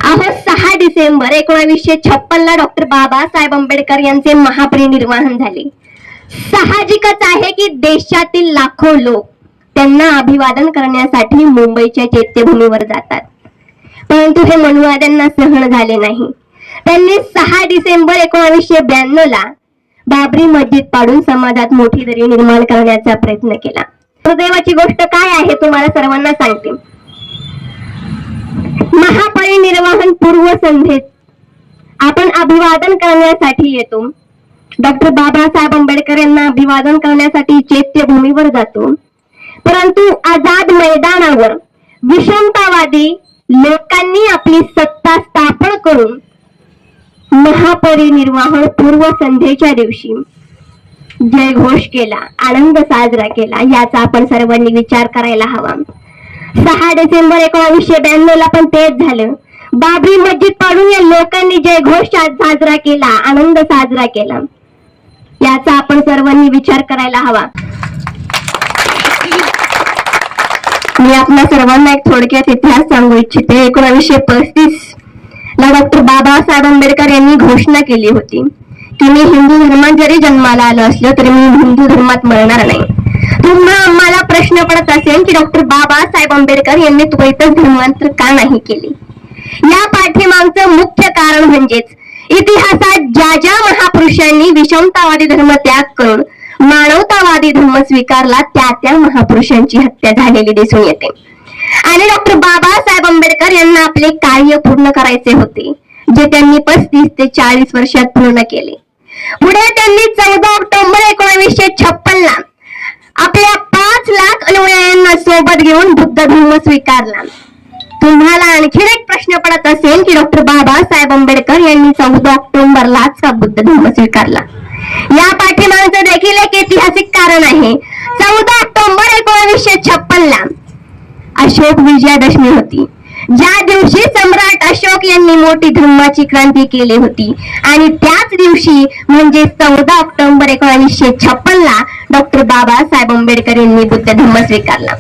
अहो 6 डिसेंबर 1956 ला डॉक्टर बाबासाहेब आंबेडकर यांचे महापरिनिर्वाण झाले. साहजिकच आहे की देशातील लाखो लोक त्यांना अभिवादन करण्यासाठी मुंबईच्या चैत्यभूमीवर जातात. परंतु हे मनुवाद्यांना सहन झाले नाही. त्यांनी 6 डिसेंबर 1992 ला बाबरी मस्जिद पाडून समाजात मोठी दरी निर्माण करण्याचा प्रयत्न केला. दुर्दैवाची गोष्ट काय आहे तुम्हाला सर्वांना सांगते. महापरिनिर्वाण पूर्व संध्येत आपण अभिवादन करण्यासाठी येतो. डॉक्टर बाबासाहेब आंबेडकर यांना अभिवादन करण्यासाठी चैत्यभूमीवर जातो. परंतु आझाद मैदानावर विषमतावादी लोकांनी आपली सत्ता स्थापन करून महापरिनिर्वाण पूर्व संध्येच्या दिवशी जयघोष केला, आनंद साजरा केला. याचा आपण सर्वांनी विचार करायला हवा. 6 डिसेंबर 1992 ला पण तेच झालं. बाबरी मस्जिद पाडून या लोकांनी जयघोष साजरा केला, आनंद साजरा केला. याचा आपण सर्वांनी विचार करायला हवा. मी आपल्या सर्वांना एक थोडक्यात इतिहास सांगू इच्छिते. 1935 ला डॉक्टर बाबासाहेब आंबेडकर यांनी घोषणा केली होती की मी हिंदू धर्मात जरी जन्माला आलो असलो तरी मी हिंदू धर्मात मरणार नाही. तुम्हा आम्हाला प्रश्न पडत असेल की डॉक्टर बाबासाहेब आंबेडकर यांनी द्वैत धर्मांतर का नाही केले. या पाठीमागचं मुख्य कारण म्हणजेच इतिहासात ज्या ज्या महापुरुषांनी विषमतावादी धर्म त्याग करून मानवतावादी धर्म स्वीकारला त्या महापुरुषांची हत्या झालेली दिसून येते. आणि डॉक्टर बाबासाहेब आंबेडकर यांना आपले कार्य पूर्ण करायचे होते, जे त्यांनी 35 ते 40 वर्षात पूर्ण केले. पुढे त्यांनी 14 ऑक्टोबर 1956 ला आपल्या 5 लाख अनुयायांना सोबत घेऊन बुद्ध धर्म स्वीकारला. तुम्हाला आणखीन एक प्रश्न पडत असेल की डॉक्टर बाबासाहेब आंबेडकर यांनी 14 ऑक्टोबरलाच का बुद्ध धर्म स्वीकारला. या पाठीमागचं देखील एक ऐतिहासिक कारण आहे. 14 ऑक्टोबर 1956 ला अशोक विजयादशमी होती, ज्या दिवशी सम्राट अशोक यांनी मोठी धर्माची क्रांती केली होती. आणि त्याच दिवशी म्हणजे 14 ऑक्टोबर 1956 ला डॉक्टर बाबासाहेब आंबेडकर यांनी बुद्ध धर्म स्वीकारला.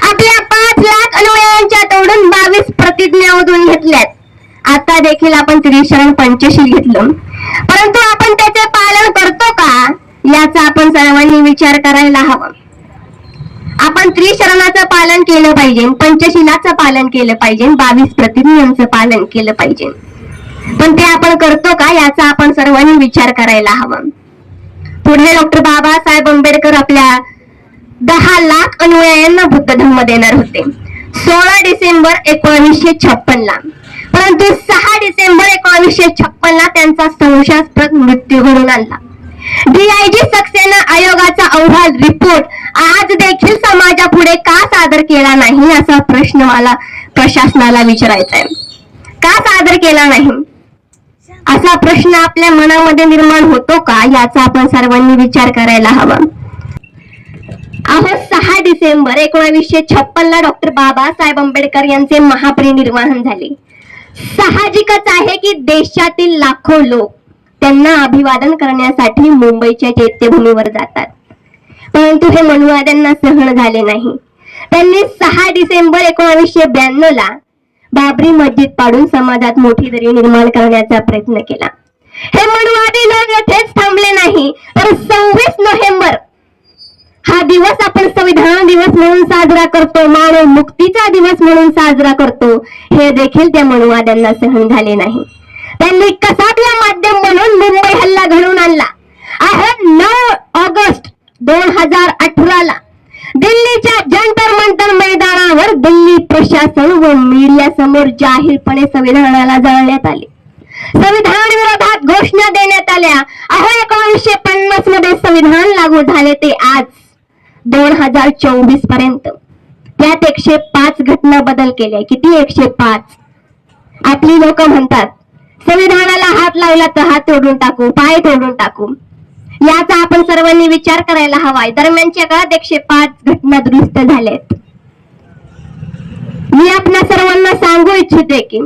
आपल्या 5 लाख अनुयायांच्या तोडून 22 प्रतिज्ञा ओढून घेतल्यात. आता देखील आपण त्रिशरण पंचशील घेतलं, परंतु आपण त्याचे पालन करतो का याचा आपण सर्वांनी विचार करायला हवा. आपण त्रिशरणाचं पालन केलं पाहिजे, पंचशीलाचं पालन केलं पाहिजे, 22 प्रतिज्ञांचं पालन केलं पाहिजे, पण ते आपण करतो का याचा आपण सर्वांनी विचार करायला हवा. पुढे डॉक्टर बाबासाहेब आंबेडकर आपल्या 10 लाख अनुयायांना बुद्ध धर्म देणार होते 16 डिसेंबर 1956 ला. परंतु 6 डिसेंबर 1956 ला त्यांचा संशयास्पद मृत्यू घडून आणला. DIG सक्सेना आयोगाचा अहवाल रिपोर्ट आज देखील समाजापुढे का सादर केला नाही असा प्रश्न मला प्रशासनाला विचारायचा आहे. का सादर केला नाही असा प्रश्न आपल्या मनामध्ये निर्माण होतो का याचा आपण सर्वांनी विचार करायला हवा. अहो 6 डिसेंबर 1956 ला डॉक्टर बाबासाहेब आंबेडकर यांचे महापरिनिर्वाण झाले. साहजिकच आहे की देशातील लाखो लोक त्यांना अभिवादन करण्यासाठी मुंबईच्या चैत्यभूमीवर जातात. परंतु हे मनुवाद्यांना सहन झाले नाही. त्यांनी 6 डिसेंबर 1992 ला बाबरी मस्जिद पाडून समाजात मोठी दरी निर्माण करण्याचा प्रयत्न केला. हे मनुवादी लोक येथेच थांबले नाही, तर 26 नोव्हेंबर हा दिवस आपण संविधान दिवस म्हणून साजरा करतो, मानव मुक्तीचा दिवस म्हणून साजरा करतो, हे देखील त्या मनुवाद्यांना सहन झाले नाही. त्यांनी कसाबला माध्यम म्हणून मुंबई हल्ला घडवून आणला. आहे 9 ऑगस्ट 2018 ला दिल्लीच्या जंतर मंतर मैदानावर दिल्ली प्रशासन व मीडिया समोर जाहीरपणे संविधानाला जाळण्यात आले. संविधान विरोधात घोषणा देण्यात आल्या. 1950 मध्ये संविधान लागू झाले ते आज 2024 पर्यंत त्यात 105 घटना बदल केले. किती? 105. आपली लोक म्हणतात संविधानाला हात लावला तर हात तोडून टाकू, पाय तोडून टाकू. याचा आपण सर्वांनी विचार करायला हवाय. दरम्यानच्या काळात 105 घटना दुरुस्त झाल्यात. मी आपल्या सर्वांना सांगू इच्छिते की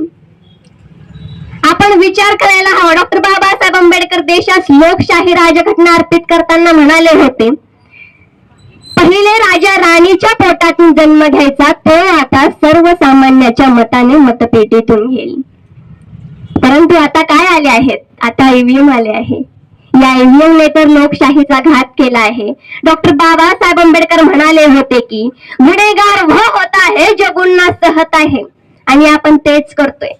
आपण विचार करायला हवा. डॉक्टर बाबासाहेब आंबेडकर देशास लोकशाही राजघटना अर्पित करताना म्हणाले होते, पहिले राजा राणीच्या पोटातून जन्म घ्यायचा, तो आता सर्वसामान्याच्या मताने मतपेटीतून घेईल. परंतु आता काय आले आहेत? आता ईव्हीएम आले आहे. या ईव्हीएमने तर लोकशाहीचा घात केला आहे. डॉक्टर बाबासाहेब आंबेडकर म्हणाले होते की गुन्हेगार वो होता है जो गुन्हा सहत आहे, आणि आपण तेच करतोय.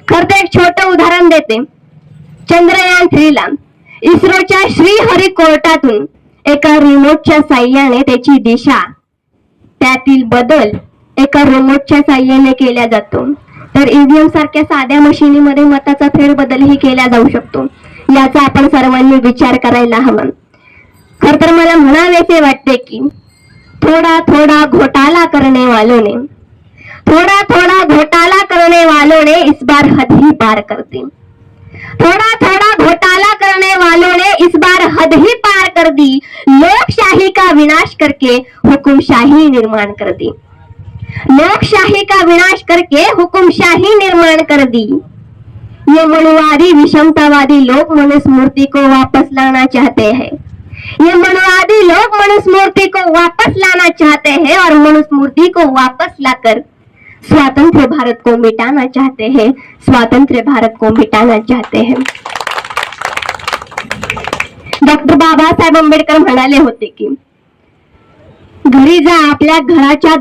खरं तर एक छोटं उदाहरण देते. चंद्रयान 3 ला इस्रोच्या श्रीहरिकोटातून एका रिमोटच्या साह्याने त्याची दिशा, त्यातील बदल एका रिमोटच्या साह्याने केला जातो. तर ईव्हीएम सारख्या साध्या मशिनीमध्ये मताचा फेरबदलही केला जाऊ शकतो. याचा आपण सर्वांनी विचार करायला हवा. खर तर मला म्हणावेसे वाटते की थोड़ा थोड़ा घोटाला करने वालों ने, थोड़ा थोड़ा घोटाला करने वालों ने इस बार हद ही पार कर दी. थोड़ा थोड़ा घोटाला करने वालों ने इस बार हद ही पार कर दी. लोकशाही का विनाश करके हुकुमशाही निर्माण कर दी. लोकशाही का विनाश करके हुकुमशाही निर्माण कर दी. ये मनुवादी विषमतावादी लोग मनुस्मृति को वापस लाना चाहते हैं. ये मनुवादी लोग मनुस्मृति को वापस लाना चाहते हैं और मनुस्मृति को वापस लाकर स्वतंत्र भारत को मिटाना चाहते हैं. स्वतंत्र भारत को मिटाना चाहते हैं. डॉक्टर बाबासाहेब आंबेडकर म्हणाले होते की घरी जा, आपल्या घराच्या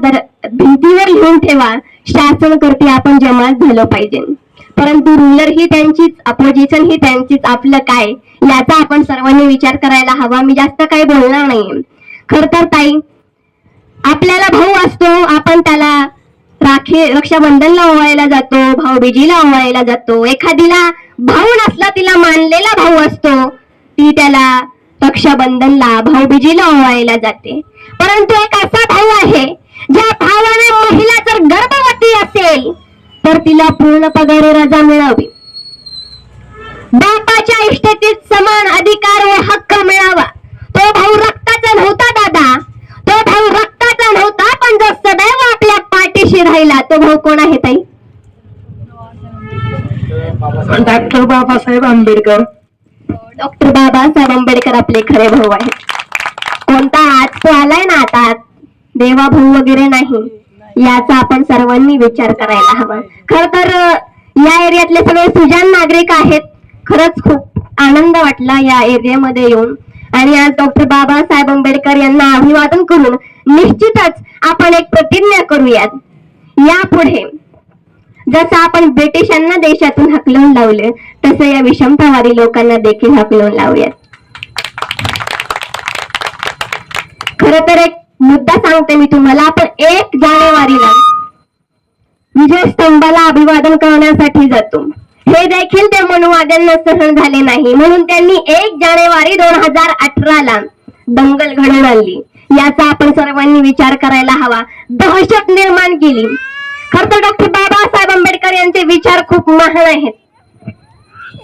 भिंतीवर लिहून ठेवा, शासनकर्ते आपण जमात झालो पाहिजे. परंतु रुलर ही त्यांचीच, अपोजिशन ही त्यांचीच, आपलं काय याचा आपण सर्वांनी विचार करायला हवा. मी जास्त काही बोलणार नाही. खर तर ताई, आपल्याला भाऊ असतो, आपण त्याला रक्षाबंधनला ओवाळायला जातो, भाऊबीजीला ओवाळायला जातो. एखादीला भाऊ नसला, तिला मानलेला भाऊ असतो, ती त्याला रक्षाबंधनला भाऊबीजीला ओवाळायला जाते. परंतु एक असा भाऊ आहे ज्या भावाने महिला जर गर्भवती असेल तर तिला पूर्ण पगारी रजा मिळावी. बापाच्या इष्टेतीत समान अधिकार व हक्क मिळावा. तो भाऊ रक्ताचा नव्हता दादा, तो भाऊ रक्ताचा नव्हता, पण जो सदैव आपल्या पाठीशी राहिला तो भाऊ कोण आहे ताई? डॉक्टर बाबासाहेब आंबेडकर. डॉक्टर बाबासाहेब आंबेडकर आपले खरे भाऊ आहेत. कोणता आज तो आलाय ना, आता देवा भाऊ वगैरे नाही, याचा आपण सर्वांनी विचार करायला हवा. खर तर या एरियातले सगळे सुजाण नागरिक आहेत. खरंच खूप आनंद वाटला या एरियामध्ये येऊन. आणि आज डॉक्टर बाबासाहेब आंबेडकर यांना अभिवादन करून निश्चितच आपण एक प्रतिज्ञा करूयात. यापुढे जसं आपण ब्रिटिशांना देशातून हकलून लावले, तसं या विषमतावादी लोकांना देखील हकलून लावूयात. खर तर एक मुद्दा सांगते मी तुम्हाला. आपण 1 जानेवारीला विजय स्तंभाला अभिवादन करण्यासाठी जातो. हे देखील त्या मनुवाद्यांना सहन झाले नाही, म्हणून त्यांनी 1 जानेवारी 2018ला दंगल घडवून आणली. याचा आपण सर्वांनी विचार करायला हवा. दहशत निर्माण केली. खर तर डॉक्टर बाबासाहेब आंबेडकर यांचे विचार खूप महान आहेत.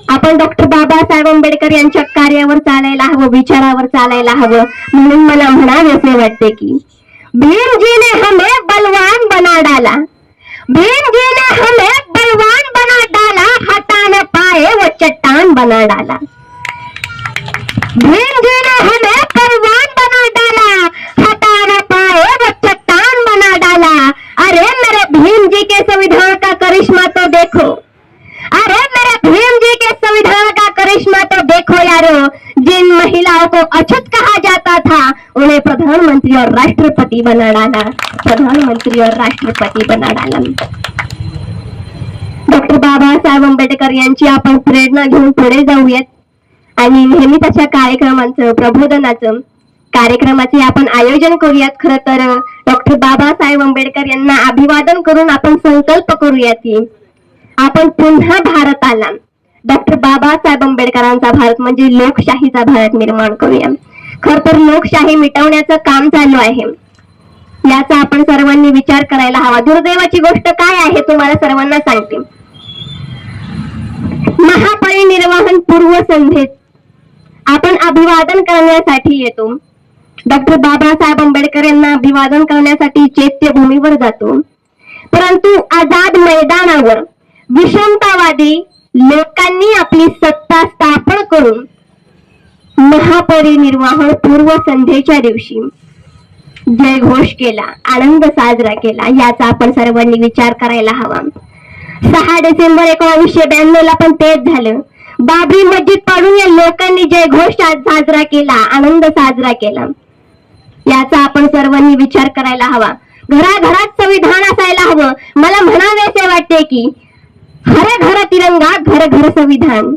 आपण डॉक्टर बाबासाहेब आंबेडकर यांच्या कार्यावर चालायला हवं, विचारावर चालायला हवं. म्हणून मला म्हणावेसे वाटते की भीमजी ने हमें बलवान बना डाला, भीमजी ने हमें बलवान बना डाला, हटा न पाए वो चट्टान बना डाला. भीमजी ने हमें बलवान बना डाला, हटा न पाए वो चट्टान बना डाला. अरे मेरे भीम जी के संविधान का करिश्मा तो देखो, अरे मेरे भीम जी के संविधान का करिश्मा तो देखो यारो. जिन महिलाओं को अछूत कहा जाता था उन्हें प्रधानमंत्री और राष्ट्रपति बना डाला, प्रधानमंत्री और राष्ट्रपति बना डाला. डॉक्टर बाबासाहेब आंबेडकर यांची आपण प्रेरणा घेऊन पुढे जाऊयात आणि नेहमी त्याच्या कार्यक्रमांचं, प्रबोधनाचं कार्यक्रमाचे आपण आयोजन करूयात. खरं तर डॉक्टर बाबासाहेब आंबेडकर यांना अभिवादन करून आपण संकल्प करूयात की आपण पुन्हा भारताला डॉक्टर बाबासाहेब आंबेडकरांचा भारत म्हणजे लोकशाहीचा भारत निर्माण करूया. खर तर लोकशाही मिटवण्याचं काम चालू आहे. याचा आपण सर्वांनी विचार करायला हवा. दुर्दैवाची गोष्ट काय आहे तुम्हाला सर्वांना सांगते. महापरिनिर्वाण पूर्व संध्येत आपण अभिवादन करण्यासाठी येतो. डॉक्टर बाबासाहेब आंबेडकर यांना अभिवादन करण्यासाठी चैत्यभूमीवर जातो. परंतु आझाद मैदानावर विषमतावादी लोकांनी आपली सत्ता स्थापन करून महापरिनिर्वाण पूर्व संध्येच्या दिवशी जयघोष केला, आनंद साजरा केला. याचा आपण सर्वांनी विचार करायला हवा. 6 डिसेंबर 1992 ला पण तेच झालं. बाबरी मस्जिद पाडून या लोकांनी जयघोष साजरा केला, आनंद साजरा केला. याचा आपण सर्वांनी विचार करायला हवा. घराघरात संविधान असायला हवं. मला म्हणावेसे वाटते की हर घर तिरंगा घर घर संविधान,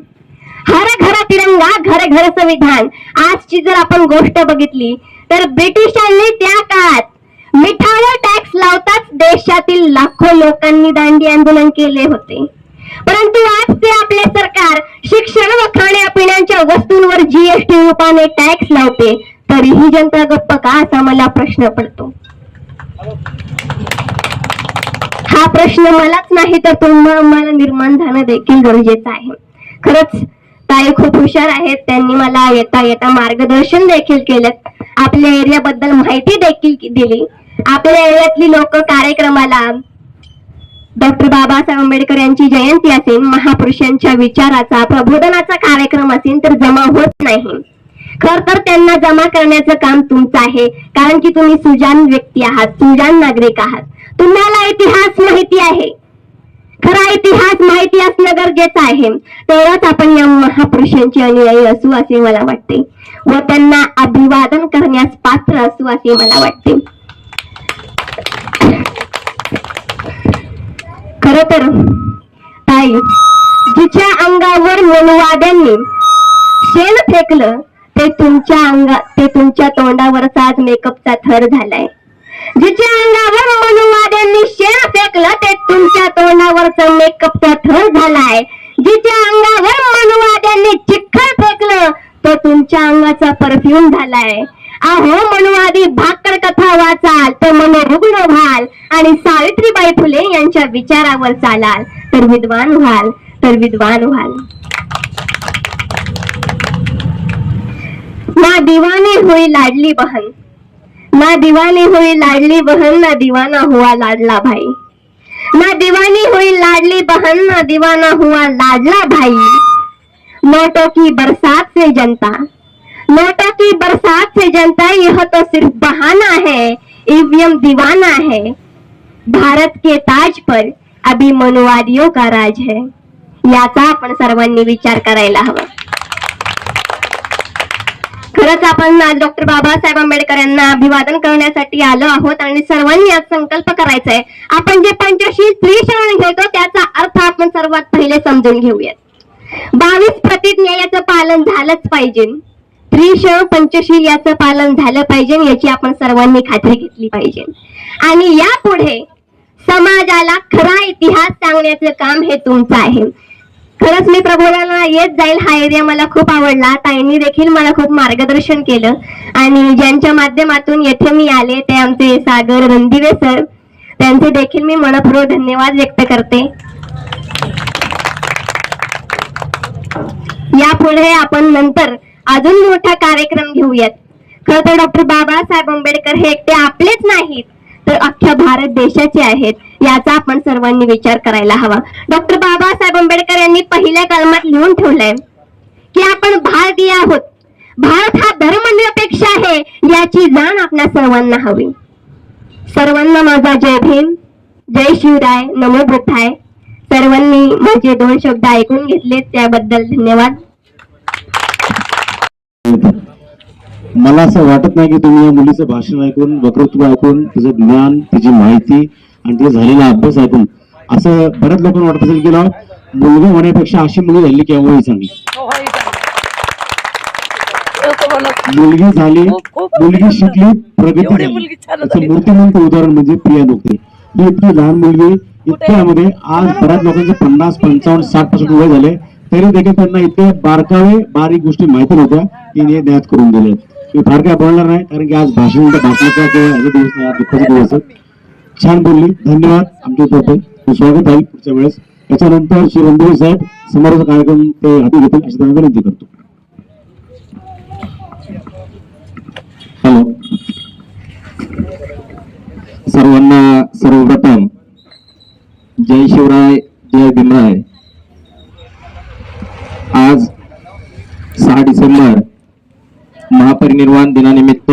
हर घर तिरंगा घर घर संविधान. आजची जर आपण गोष्ट बघितली तर ब्रिटिशांनी त्या काळात मिठावर टॅक्स लावताच देशातील लाखो लोकांनी दांडी आंदोलन केले होते. परंतु आज ते आपले सरकार शिक्षण व खाण्यापिण्याच्या वस्तूंवर जीएसटी रूपाने टॅक्स लावते, तरीही जनता गप्प का, असा मला प्रश्न पडतो. हा प्रश्न मलाच नाही तर तुम्हाला निर्माण झाणं देखील गरजेचं आहे. खरंच ताई खूप हुशार आहेत. त्यांनी मला येता येता मार्गदर्शन देखील केलं, आपल्या एरियाबद्दल माहिती देखील दिली. आपल्या एरियातली लोक कार्यक्रमाला डॉक्टर बाबासाहेब आंबेडकर यांची जयंती असेल, महापुरुषांच्या विचाराचा प्रबोधनाचा कार्यक्रम असेल तर जमा होत नाही. खर तर त्यांना जमा करण्याचं काम तुमचं आहे, कारण की तुम्ही सुजाण व्यक्ती आहात, सुजाण नागरिक आहात. तुम्हाला इतिहास माहिती आहे. खरा इतिहास माहिती असणं गरजेचं आहे. तेव्हाच आपण या महापुरुषांची अनुयायी असू असे मला वाटते व त्यांना अभिवादन करण्यास पात्र असू असे मला वाटते. खर तर ताई, जिच्या अंगावर मनुवाद्यांनी शेण फेकलं ते तुमच्या तोंडावरचा आज मेकअपचा थर झालाय. जिच्या अंगावर मनुवाद्यांनी शेण फेकलं ते तुमच्या तोंडावरचा मेकअपचा थर झालाय. जिच्या अंगावर मनुवाद्यांनी चिखल फेकलं तो तुमच्या अंगाचा परफ्यूम झालाय. अहो मनुवादी भाकड कथा वाचाल तर मनोरुग्ण व्हाल आणि सावित्रीबाई फुले यांच्या विचारावर चालाल तर विद्वान व्हाल, तर विद्वान व्हाल. ना दीवानी हुई लाडली बहन, ना दीवानी हुई लाडली बहन, ना दीवाना हुआ लाडला भाई. ना दीवानी हुई लाडली बहन, ना दीवाना हुआ लाडला भाई. नोटों की बरसात से जनता, नोटों की बरसात से जनता, यह तो सिर्फ बहाना है, ईवीएम दीवाना है. भारत के ताज पर अभी मनुवादियों का राज है. याचा आपण सर्वांनी विचार करायला हवा. खरंच आपण आज डॉक्टर बाबासाहेब आंबेडकर यांना अभिवादन करण्यासाठी आलो आहोत आणि सर्वांनी आज संकल्प करायचा आहे. आपण जे पंचशील त्रिशरण घेतो त्याचा अर्थ आपण सर्वात पहिले समजून घेऊयात. 22 प्रतिज्ञा याचं पालन झालंच पाहिजे. त्रिशरण पंचशील याचं पालन झालं पाहिजे, याची आपण सर्वांनी खात्री घेतली पाहिजे. आणि यापुढे समाजाला खरा इतिहास सांगण्याचं काम हे तुमचं आहे. खरंच मी प्रबोधनाला येत जाईल. हा एरिया मला खूप आवडला. ताईंनी देखील मला खूप मार्गदर्शन केलं आणि ज्यांच्या माध्यमातून येथे मी आले ते आमचे सागर रणदिवे सर, त्यांचे देखील मी मनपूर्वक धन्यवाद व्यक्त करते. यापुढे आपण नंतर अजून मोठा कार्यक्रम घेऊयात. खरं तर डॉक्टर बाबासाहेब आंबेडकर हे एकटे आपलेच नाहीत तर अख्ख्या भारत देशाचे आहेत. याचा आपण सर्वांनी विचार करायला हवा. डॉक्टर बाबासाहेब आंबेडकर यांनी पहिल्या कलमात लिहून ठेवलंय की आपण भारतीय आहोत. भारत हा धर्मनिरपेक्ष आहे याची जाण आपल्या सर्वांना हवी. सर्वांना माझा जय भीम, जय शिवराय, नमो बुद्धाय. सर्वांनी माझे 2 शब्द ऐकून घेतले त्याबद्दल धन्यवाद. मला असं वाटत नाही की तुम्ही या मुलीचं भाषण ऐकून, वक्तृत्व ऐकून, तिचं ज्ञान, तिची माहिती आणि तिचा झालेला अभ्यास ऐकून असं बऱ्याच लोकांना वाटत असेल की ना मुलगा होण्यापेक्षा अशी मुलगी झाली केव्हाही चांगली. मुलगी झाली, मुलगी शिकली, प्रगती झाली. त्याचं मूर्तिमंत उदाहरण म्हणजे प्रिया नुकते. ही इतकी लहान मुलगी, इतक्यामध्ये आज बऱ्याच लोकांचे 50, 55, 60% वय झाले तरी देखील त्यांना इतके बारीक गोष्टी माहिती नव्हत्या, तिने ज्ञात करून दिले. मी फार काय बोलणार नाही कारण की आज भाषणाचा किंवा ह्याचा दिवस नाही, आज दुःखाचा दिवस. छान बोलली, धन्यवाद. आमच्या तर्फे स्वागत आहे पुढच्या वेळेस. याच्यानंतर श्री रणदिवे साहेब समारोहाचा कार्यक्रम ते हाती घेतील अशी त्यांना विनंती करतो. हॅलो सर्वांना, सर्वप्रथम जय शिवराय, जय भीमराय. आज 6 डिसेंबर महापरिनिर्वाण दिनानिमित्त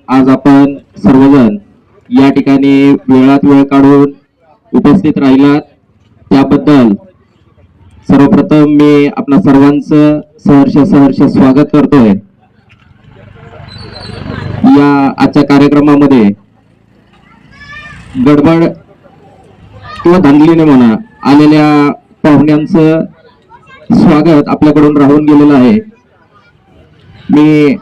आज आपण सर्वजण या ठिकाणी वेळात वेळ काढून उपस्थित राहिलात त्याबद्दल सर्वप्रथम मी आपणा सर्वांचं सहर्ष स्वागत करतोय. या आजच्या कार्यक्रमामध्ये गडबड किंवा धांदलीने म्हणा आलेल्या पाहुण्यांचं स्वागत आपल्याकडून राहून गेलेलं आहे. मी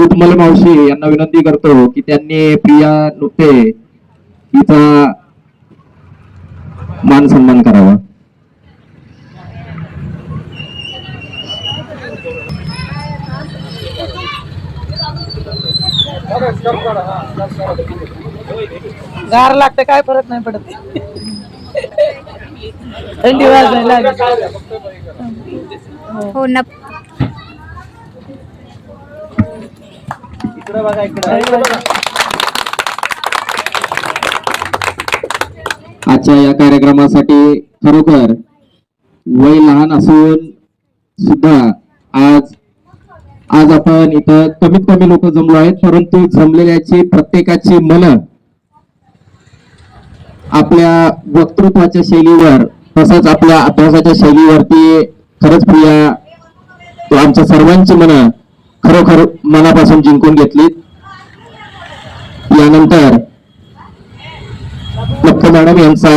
उत्मल मावशी यांना विनंती करतो की त्यांनी प्रिया नुकते हिचा मान सन्मान करावा. गार लागते काय फरक नाही पडत. थंडी वाजायला लागली. हो ना. आजच्या या कार्यक्रमासाठी खरोखर वय लहान असून सुद्धा आज आपण इथं कमीत कमी लोक जमलो आहेत, परंतु जमलेल्याची प्रत्येकाची मन आपल्या वक्तृत्वाच्या शैलीवर तसंच आपल्या अभ्यासाच्या शैलीवरती खरंच प्रिया तो आमच्या सर्वांची मन खरोखर मनापासून जिंकून घेतली. यानंतर लक्ष मॅडम यांचा